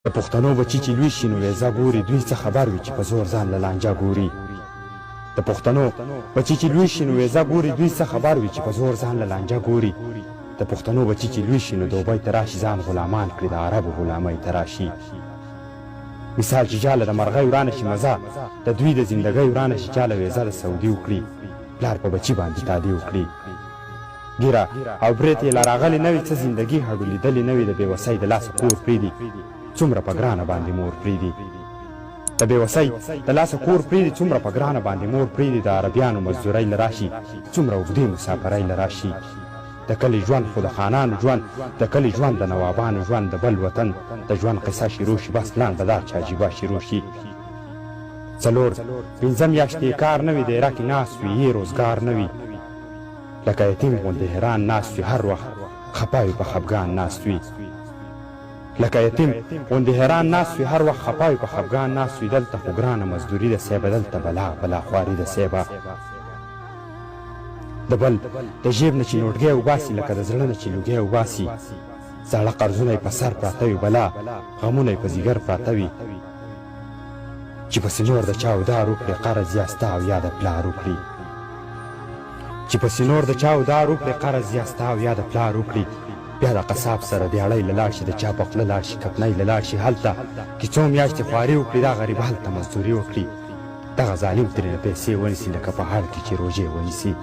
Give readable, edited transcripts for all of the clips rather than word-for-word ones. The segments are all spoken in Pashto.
د پښتنو بچي چې لوی شي نو ویزه ګوري دوی څه خبر وي چې په زور ځان له لانجه ګوري د پښتنو بچي چې لوی شي نو ویزه ګوري دوی څه خبر وي چې په زور ځان له لانجه ګوري د پښتنو بچي چې لوی شي نو دوبۍ ته راشي ځان غلامان کړي د عربو غلامۍ ته راشي مثال چې جاله د مرغۍ ورانه شي مزه د دوی د زندګۍ ورانه شي چاله ویزه د سعودي وکړي پلار په بچي باندې تادي وکړي ګیره او برېت یې لا راغلې نه وي څه زندګي هډو لیدلې نه وي د بېوسۍ د لاسه کور پرېږدي څومره په ګرانه باندې مور پرېږدي د بېوسۍ د لاسه کور پرېږدي څومره په ګرانه باندې مور پرېږدي د عربیانو مزدورۍ له راشي څومره اوږدې مسافرۍ له راشي د کلي ژوند خو د خانانو ژوند د کلي ژوند د نوابانو ژوند د بل وطن د ژوند قصه شروع شي بس لنډه دا چې عجیبه شروع شي څلور پنځه میاشتې کار نه وي د عراق ناست وي یې روزګار نه وي لکه یتیم غوندې حیران ناست وي هر وخت خپه وي په خفګان ناست وي لکه یتیم غوندې حیران ناست وي هر وخت خپه وي په خفګان ناست وي دلته خو ګرانه مزدوري ده صیبه دلته بلا خواري ده صیبه د بل د جیب نه چې نوټګۍ وباسي لکه د زړه نه چې لوګۍ وباسي زاړه قرضونه یې په سر پراته وي بلا غمونه یې په ځیګر پراته وي چې پسې نور د چا ودار وکړي قرض یا ستا او یا د پلار وکړي چې پسې نور د چا ودار وکړي قرض یا ستا او یا د پلار وکړي بیا د قصاب سره دیاړی له لاړ شي د چا په خوله لاړ شي کپنۍ له لاړ شي هلته چې څو میاشتې خواري وکړي دا غریب هلته مزدوري وکړي دغه ظالم ترېنه پیسې ونیسي لکه په هړ کې چې روژې ونیسي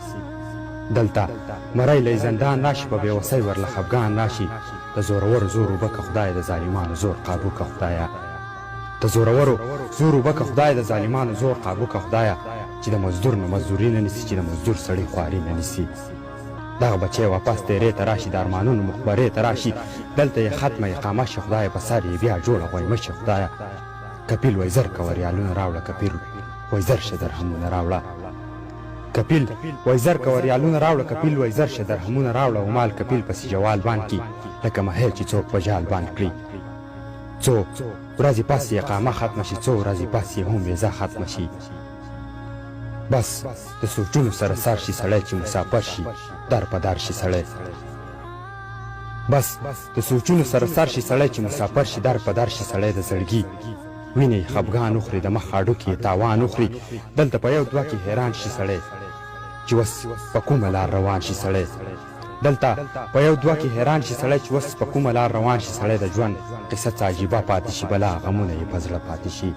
دلته مری له زندان راشي په بېوسۍ ورله خفګان راشي د زورورو زور اوبه که خدایه د ظالمانو زور قابو که خدایه د زورورو زور اوبه که خدایه د ظالمانو زور قابو که خدایه چې د مزدور نه مزدوري نه نیسي چې د مزدور سړی خواري نه نیسي دغه بچی واپس تیرې ته راشي د ارمانونو مخبرې ته راشي دلته یې ختمه اقامه شي خدایه په سر یې بیا جوړه غویمه شي خدایه کپیل وایي زر کوه ریالونه راوړه کپیل وایي زر شه درهمونه راوړه کپیل وای زر که ریالونه راوړه کپیل وای زر شه درهمونه راوړه او مال کپیل پسې جوال بان کي لکه مهیل چې څوک په جال بان کړي څو ورځې پس یې اقامه ختمه شي څو ورځې پس یې هم ویزه ختمه شي بس د سوچونو سره سر شي سړی چې مسافر شي در په در شي سړی بس د سوچونو سره سر شي سړی چې مسافر شي در په در شي سړی د زړګي وینې خفګان وخوري د مخ هډوکي یې تاوان وخوري دلته په یو دوه کې حیران شي سړی چې وس په کومه لار روان شي سړی دلته په یو دوه کې حیران شي سړی چې وس په کومه لار روان شي سړی د ژوند قصه څه عجیبه پاتې شي بلا غمونه یې په زړه پاتې شي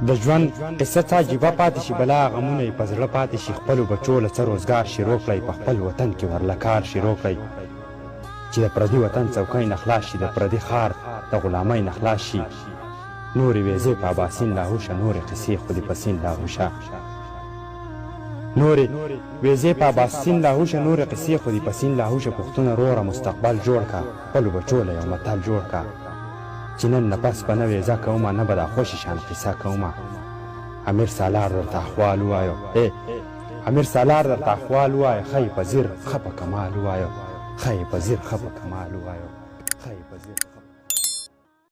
د ژوند قصه څه عجیبه پاتې شي بلا غمونه یې په زړه پاتې شي خپلو بچو له څه روزګار شروع کړئ په خپل وطن کې ورله کار شروع کړئ چې د پردي وطن څوکۍ نه خلاص شي د پردي ښار د غلامۍ نه خلاص شي نورې ویزې په اباسین لاهوشه نورې قصې خو دې په سین لاهوشه نورې ویزې په اباسین لاهوشه نورې قصې خو دې په سین لاهوشه پښتونه روره مستقبل جوړ که خپلو بچو له یو متل جوړ که چې نن نه پس به نه ویزه کومه نه به دا خوشې شان قصه کومه امیر سالار درته احوال ووایو امیر سالار درته احوال ووایو ښه یې په ځیر ښه په کمال ووایو ښه یې په ځیر ښه په کمال ووایو ښه یې په ځیر